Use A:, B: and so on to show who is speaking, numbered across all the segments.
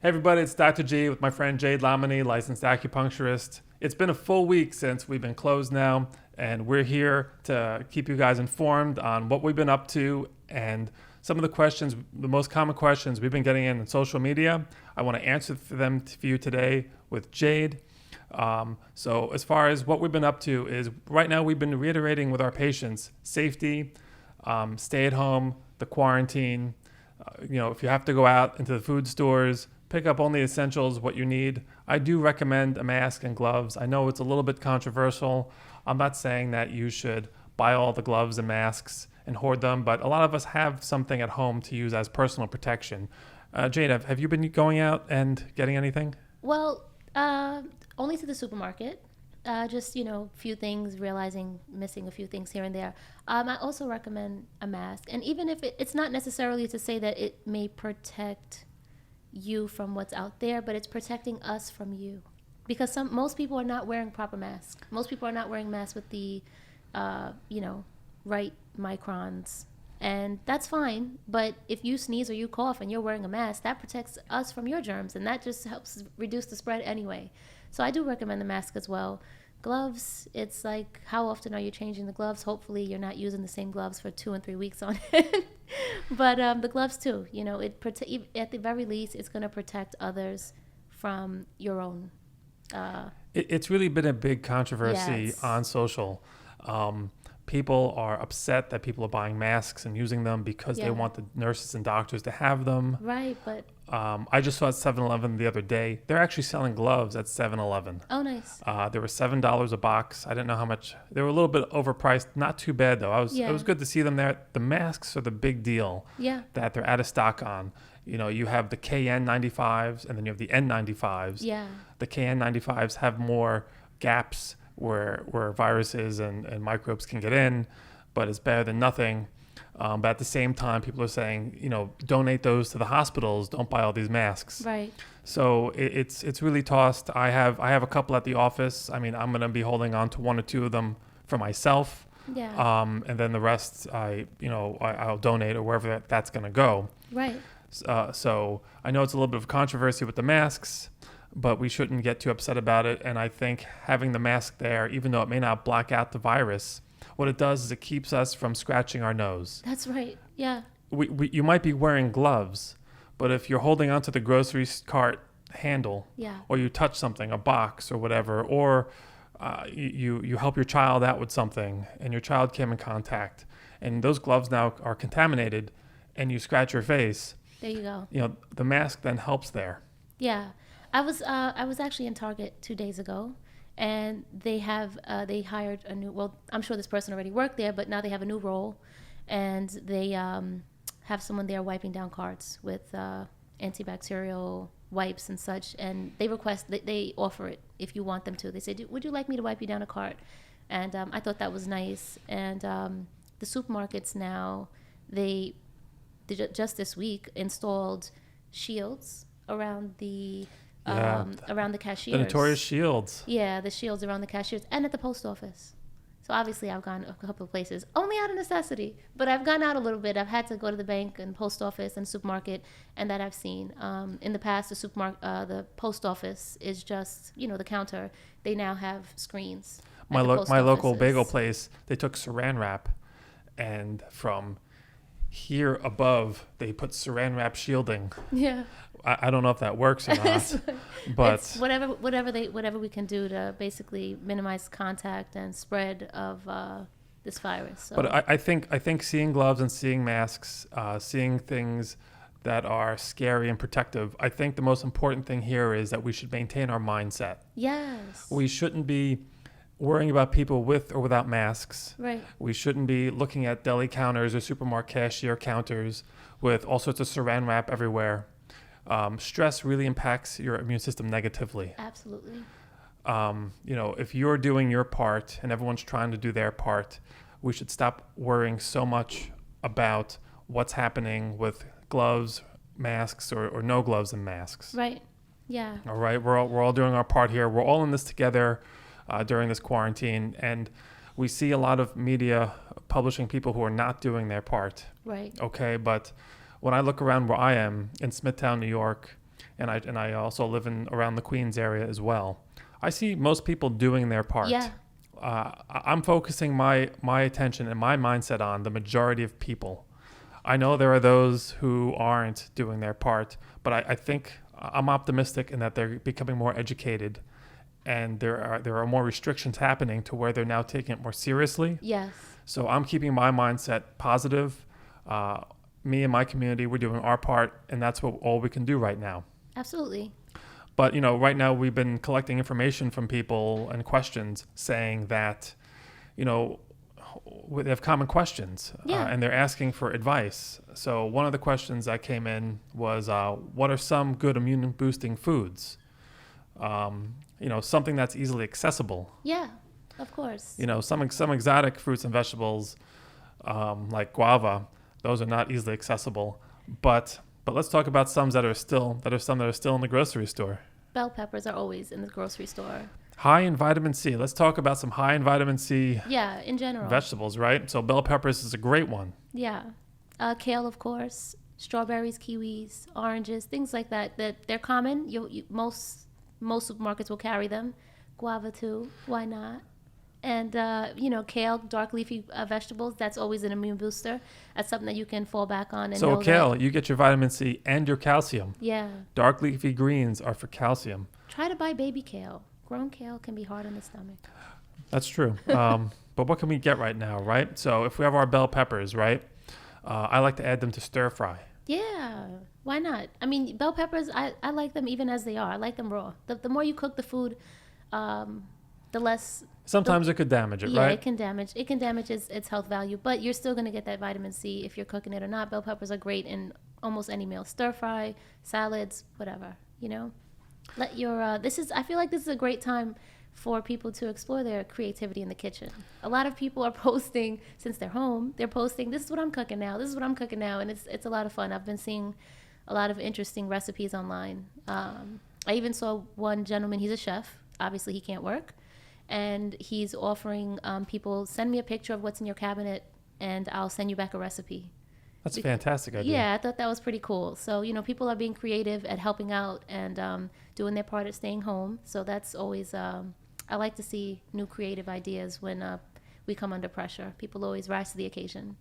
A: Hey everybody, it's Dr. G with my friend Jade Lamini, licensed acupuncturist. It's been a full week since we've been closed now, and we're here to keep you guys informed on what we've been up to and some of the questions, the most common questions we've been getting in social media. I want to answer them for you today with Jade. So as far as what we've been up to is right now we've been reiterating with our patients safety, stay at home, the quarantine. If you have to go out into the food stores, pick up only essentials, what you need. I do recommend a mask and gloves. I know it's a little bit controversial. I'm not saying that you should buy all the gloves and masks and hoard them, but a lot of us have something at home to use as personal protection. Jade, have you been going out and getting anything?
B: Well, only to the supermarket. Just, few things, missing a few things here and there. I also recommend a mask. And even if it's not necessarily to say that it may protect you from what's out there, but it's protecting us from you. Because most people are not wearing proper masks. Most people are not wearing masks with the, right microns. And that's fine. But if you sneeze or you cough and you're wearing a mask, that protects us from your germs. And that just helps reduce the spread anyway. So I do recommend the mask as well. Gloves, it's like, how often are you changing the gloves? Hopefully you're not using the same gloves for 2 and 3 weeks on it. But the gloves too, at the very least, it's going to protect others from your own.
A: It's really been a big controversy on social. People are upset that people are buying masks and using them because they want the nurses and doctors to have them.
B: Right, but...
A: I just saw at 7-Eleven the other day. They're actually selling gloves at 7-Eleven.
B: Oh, nice.
A: They were $7 a box. I didn't know how much. They were a little bit overpriced. Not too bad, though. It was good to see them there. The masks are the big deal that they're out of stock on. You have the KN95s and then you have the N95s.
B: Yeah.
A: The KN95s have more gaps where viruses and microbes can get in, but it's better than nothing. But at the same time, people are saying, donate those to the hospitals. Don't buy all these masks.
B: Right.
A: So it's really tossed. I have a couple at the office. I mean, I'm going to be holding on to 1 or 2 of them for myself.
B: Yeah.
A: And then the rest, I'll donate or wherever that's going to go.
B: Right.
A: So I know it's a little bit of controversy with the masks, but we shouldn't get too upset about it. And I think having the mask there, even though it may not block out the virus, what it does is it keeps us from scratching our nose.
B: That's right. Yeah.
A: You might be wearing gloves, but if you're holding onto the grocery cart handle, or you touch something, a box or whatever, or you help your child out with something and your child came in contact, and those gloves now are contaminated, and you scratch your face.
B: There you go.
A: The mask then helps there.
B: Yeah. I was actually in Target 2 days ago. And they hired a new, well, I'm sure this person already worked there, but now they have a new role. And they have someone there wiping down carts with antibacterial wipes and such. And they offer it if you want them to. They say, would you like me to wipe you down a cart? And I thought that was nice. And the supermarkets now, they just this week installed shields around the... around the cashiers.
A: The notorious shields.
B: Yeah, the shields around the cashiers and at the post office. So obviously I've gone a couple of places, only out of necessity, but I've gone out a little bit. I've had to go to the bank and post office and supermarket, and that I've seen. In the past, the post office is just, the counter. They now have screens.
A: My local bagel place, they took saran wrap, and from here above, they put saran wrap shielding.
B: Yeah.
A: I don't know if that works or not, but
B: it's whatever we can do to basically minimize contact and spread of this virus. So.
A: But I think seeing gloves and seeing masks, seeing things that are scary and protective, I think the most important thing here is that we should maintain our mindset.
B: Yes.
A: We shouldn't be worrying about people with or without masks.
B: Right.
A: We shouldn't be looking at deli counters or supermarket cashier counters with all sorts of saran wrap everywhere. Stress really impacts your immune system negatively.
B: Absolutely.
A: If you're doing your part and everyone's trying to do their part, we should stop worrying so much about what's happening with gloves, masks, or no gloves and masks.
B: Right. Yeah.
A: All right. We're all doing our part here. We're all in this together during this quarantine, and we see a lot of media publishing people who are not doing their part.
B: Right.
A: Okay, but when I look around where I am in Smithtown, New York, and I also live in around the Queens area as well. I see most people doing their part.
B: Yeah.
A: I'm focusing my attention and my mindset on the majority of people. I know there are those who aren't doing their part, but I think I'm optimistic in that they're becoming more educated, and there are more restrictions happening to where they're now taking it more seriously.
B: Yes.
A: So I'm keeping my mindset positive. Me and my community, we're doing our part, and that's all we can do right now.
B: Absolutely.
A: But, right now we've been collecting information from people and questions saying that, they have common questions,
B: Yeah.
A: and they're asking for advice. So one of the questions that came in was, what are some good immune boosting foods? Something that's easily accessible.
B: Yeah, of course.
A: Some exotic fruits and vegetables, like guava, those are not easily accessible. But let's talk about some that are still in the grocery store.
B: Bell peppers are always in the grocery store.
A: High in vitamin C. Let's talk about some high in vitamin C.
B: Yeah, in general.
A: Vegetables, right? So bell peppers is a great one.
B: Yeah. Kale, of course. Strawberries, kiwis, oranges, things like that. That they're common. Most supermarkets will carry them. Guava too. Why not? And kale, dark leafy vegetables. That's always an immune booster. That's something that you can fall back on. And
A: so
B: know
A: kale,
B: that,
A: you get your vitamin C and your calcium.
B: Yeah.
A: Dark leafy greens are for calcium.
B: Try to buy baby kale. Grown kale can be hard on the stomach.
A: That's true. But what can we get right now, right? So if we have our bell peppers, right? I like to add them to stir fry.
B: Yeah, why not? I mean, bell peppers, I like them even as they are. I like them raw. The more you cook the food, the less...
A: Sometimes it could damage it,
B: yeah,
A: right?
B: it can damage its health value, but you're still going to get that vitamin C if you're cooking it or not. Bell peppers are great in almost any meal. Stir fry, salads, whatever, Let your I feel like this is a great time for people to explore their creativity in the kitchen. A lot of people are posting, since they're home, they're posting, this is what I'm cooking now, and it's a lot of fun. I've been seeing a lot of interesting recipes online. I even saw one gentleman, he's a chef, obviously he can't work, and he's offering people, send me a picture of what's in your cabinet and I'll send you back a recipe.
A: That's a fantastic idea.
B: Yeah, I thought that was pretty cool. So, people are being creative at helping out and doing their part at staying home. So that's always, I like to see new creative ideas when we come under pressure. People always rise to the occasion.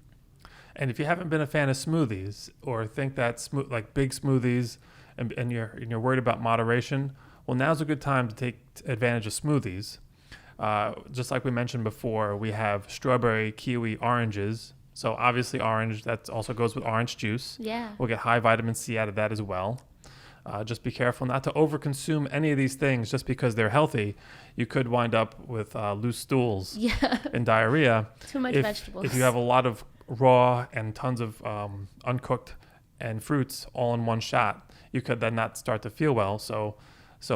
A: And if you haven't been a fan of smoothies or think that like big smoothies and you're worried about moderation, well, now's a good time to take advantage of smoothies. Just like we mentioned before, we have strawberry, kiwi, oranges. So obviously orange, that also goes with orange juice.
B: Yeah.
A: We'll get high vitamin C out of that as well. Just be careful not to overconsume any of these things just because they're healthy. You could wind up with loose stools and diarrhea.
B: Too much vegetables.
A: If you have a lot of raw and tons of uncooked and fruits all in one shot, you could then not start to feel well. So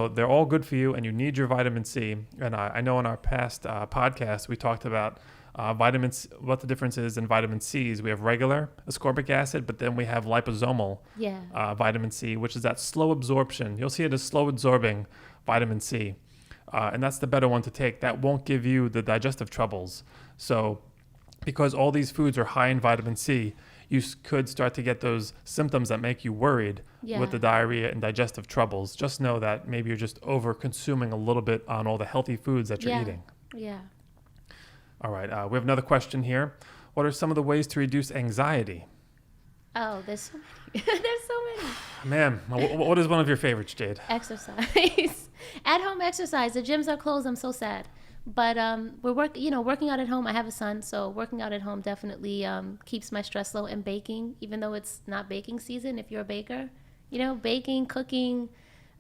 A: they're all good for you, and you need your vitamin C. And I know in our past podcast, we talked about vitamins, what the difference is in vitamin C's. We have regular ascorbic acid, but then we have liposomal vitamin C, which is that slow absorption. You'll see it as slow absorbing vitamin C. And that's the better one to take. That won't give you the digestive troubles. So because all these foods are high in vitamin C, you could start to get those symptoms that make you worried with the diarrhea and digestive troubles. Just know that maybe you're just over consuming a little bit on all the healthy foods that you're eating.
B: Yeah.
A: All right. We have another question here. What are some of the ways to reduce anxiety?
B: Oh, there's so many. There's so many.
A: Man, what is one of your favorites, Jade?
B: Exercise. At-home exercise. The gyms are closed. I'm so sad. But we're working out at home. I have a son, so working out at home definitely keeps my stress low. And baking, even though it's not baking season, if you're a baker, baking, cooking,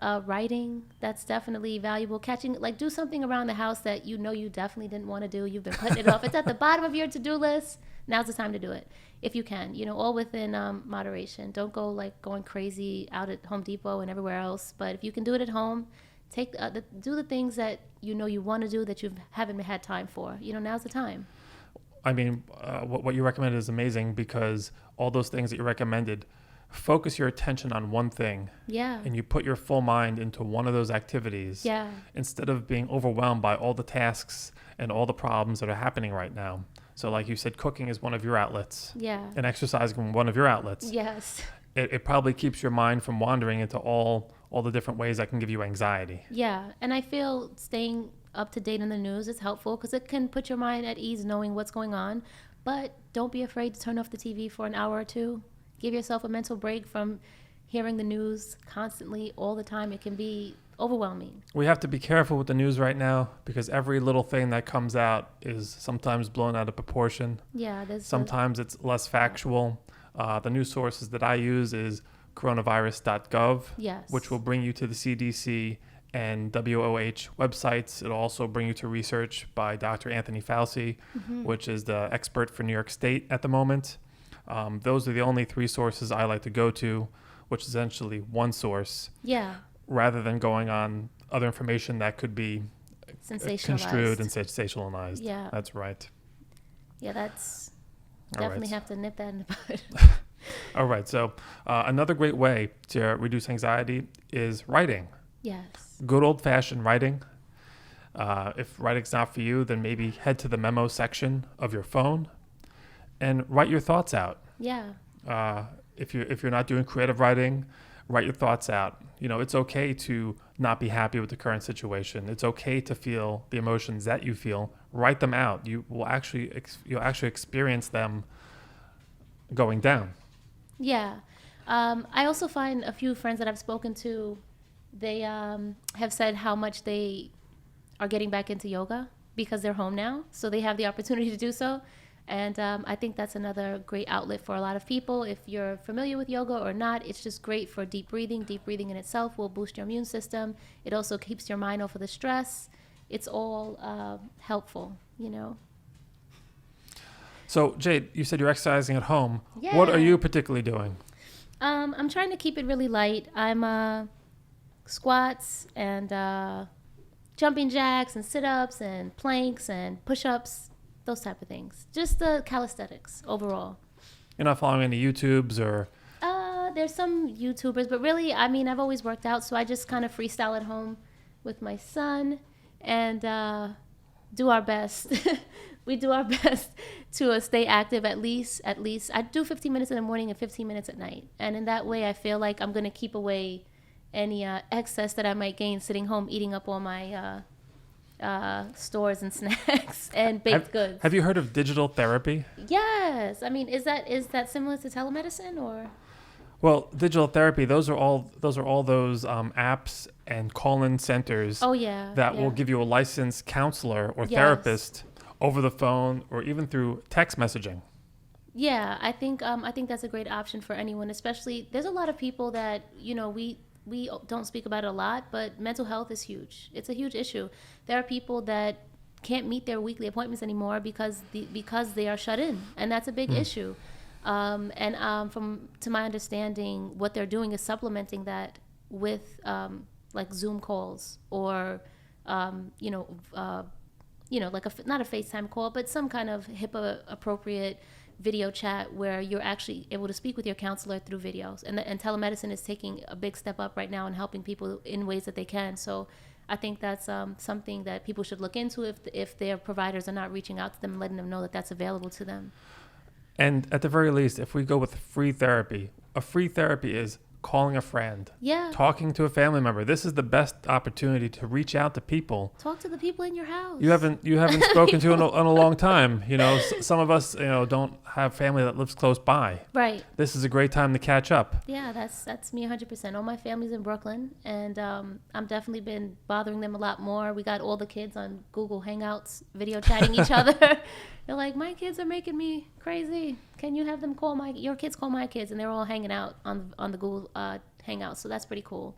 B: writing, that's definitely valuable. Do something around the house that you definitely didn't want to do. You've been putting it off. It's at the bottom of your to-do list. Now's the time to do it, if you can. All within moderation. Don't go going crazy out at Home Depot and everywhere else. But if you can do it at home, do the things that you want to do that you haven't had time for. Now's the time.
A: I mean, what you recommended is amazing because all those things that you recommended, focus your attention on one thing.
B: Yeah.
A: And you put your full mind into one of those activities.
B: Yeah.
A: Instead of being overwhelmed by all the tasks and all the problems that are happening right now. So like you said, cooking is one of your outlets.
B: Yeah.
A: And exercising one of your outlets.
B: Yes.
A: it probably keeps your mind from wandering into all the different ways that can give you anxiety.
B: Yeah, and I feel staying up to date in the news is helpful because it can put your mind at ease knowing what's going on. But don't be afraid to turn off the TV for an hour or two. Give yourself a mental break from hearing the news constantly all the time. It can be overwhelming.
A: We have to be careful with the news right now because every little thing that comes out is sometimes blown out of proportion.
B: Yeah,
A: sometimes it's less factual. The news sources that I use is coronavirus.gov,
B: yes,
A: which will bring you to the CDC and WOH websites. It'll also bring you to research by Dr. Anthony Fauci, which is the expert for New York State at the moment. Those are the only three sources I like to go to, which is essentially one source.
B: Yeah.
A: Rather than going on other information that could be construed and sensationalized.
B: Yeah.
A: That's right.
B: Yeah, that's definitely have to nip that in the bud.
A: All right. So another great way to reduce anxiety is writing.
B: Yes.
A: Good old-fashioned writing. If writing's not for you, then maybe head to the memo section of your phone and write your thoughts out.
B: Yeah.
A: If you're not doing creative writing, write your thoughts out. You know, it's okay to not be happy with the current situation. It's okay to feel the emotions that you feel. Write them out. You'll actually experience them going down.
B: Yeah. I also find a few friends that I've spoken to, they have said how much they are getting back into yoga because they're home now. So they have the opportunity to do so. And I think that's another great outlet for a lot of people. If you're familiar with yoga or not, it's just great for deep breathing. Deep breathing in itself will boost your immune system. It also keeps your mind off of the stress. It's all helpful, you know.
A: So, Jade, you said you're exercising at home.
B: Yeah.
A: What are you particularly doing?
B: I'm trying to keep it really light. I'm squats and jumping jacks and sit-ups and planks and push-ups. Those type of things. Just the calisthenics overall.
A: You're not following any YouTubes or?
B: There's some YouTubers, but really, I mean, I've always worked out, so I just kind of freestyle at home with my son and do our best. We do our best to stay active at least. I do 15 minutes in the morning and 15 minutes at night. And in that way, I feel like I'm going to keep away any excess that I might gain sitting home eating up all my stores and snacks and baked goods.
A: Have you heard of digital therapy?
B: Yes. I mean, is that similar to telemedicine or?
A: Well, digital therapy, those are all those apps and call-in centers.
B: Oh yeah.
A: That will give you a licensed counselor or
B: Yes.
A: therapist over the phone or even through text messaging.
B: Yeah, I think that's a great option for anyone, especially there's a lot of people that, you know, we don't speak about it a lot, but mental health is huge. It's a huge issue. There are people that can't meet their weekly appointments anymore because they are shut in, and that's a big issue. To my understanding, what they're doing is supplementing that with like Zoom calls or like not a FaceTime call, but some kind of HIPAA appropriate video chat where you're actually able to speak with your counselor through videos. And telemedicine is taking a big step up right now and helping people in ways that they can. So I think that's something that people should look into if their providers are not reaching out to them and letting them know that that's available to them.
A: And at the very least, if we go with free therapy, a free therapy is calling a friend,
B: Yeah.
A: talking to a family member. This is the best opportunity to reach out to people.
B: Talk to the people in your house.
A: You haven't spoken to in a long time. You know, some of us, don't have family that lives close by.
B: Right.
A: This is a great time to catch up.
B: Yeah, that's me 100%. All my family's in Brooklyn, and I'm definitely been bothering them a lot more. We got all the kids on Google Hangouts, video chatting each other. They're like, my kids are making me crazy. Can you have them your kids call my kids? And they're all hanging out on the Google Hangouts, so that's pretty cool.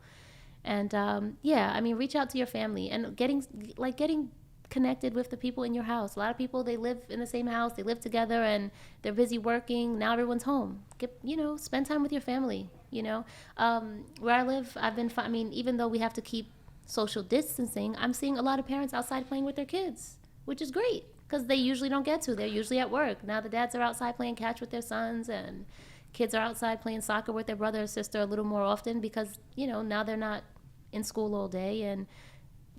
B: And reach out to your family and getting connected with the people in your house. A lot of people, they live in the same house, they live together, and they're busy working. Now everyone's home. Spend time with your family. Where I live, even though we have to keep social distancing, I'm seeing a lot of parents outside playing with their kids, which is great because they usually don't get to. They're usually at work. Now the dads are outside playing catch with their sons, and kids are outside playing soccer with their brother or sister a little more often because, now they're not in school all day. And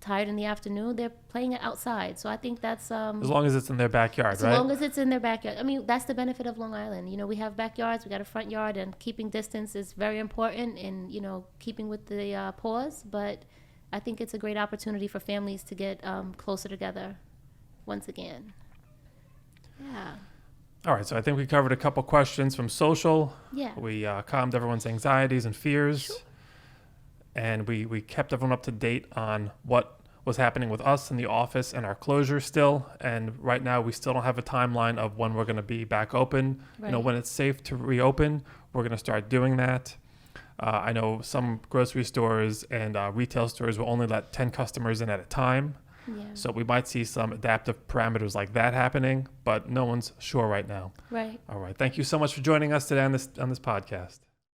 B: tired in the afternoon, they're playing it outside. So I think that's
A: As long as it's in their backyard,
B: as
A: right?
B: long as it's in their backyard. I mean, that's the benefit of Long Island. You know, we have backyards, we got a front yard, and keeping distance is very important in, you know, keeping with the pause. But I think it's a great opportunity for families to get closer together once again. Yeah.
A: All right, so I think we covered a couple questions from social.
B: Yeah.
A: We calmed everyone's anxieties and fears.
B: Sure.
A: And we kept everyone up to date on what was happening with us in the office and our closure still. And right now, we still don't have a timeline of when we're going to be back open.
B: Right.
A: You know, when it's safe to reopen, we're going to start doing that. I know some grocery stores and retail stores will only let 10 customers in at a time.
B: Yeah.
A: So we might see some adaptive parameters like that happening, but no one's sure right now.
B: Right.
A: All right. Thank you so much for joining us today on this podcast.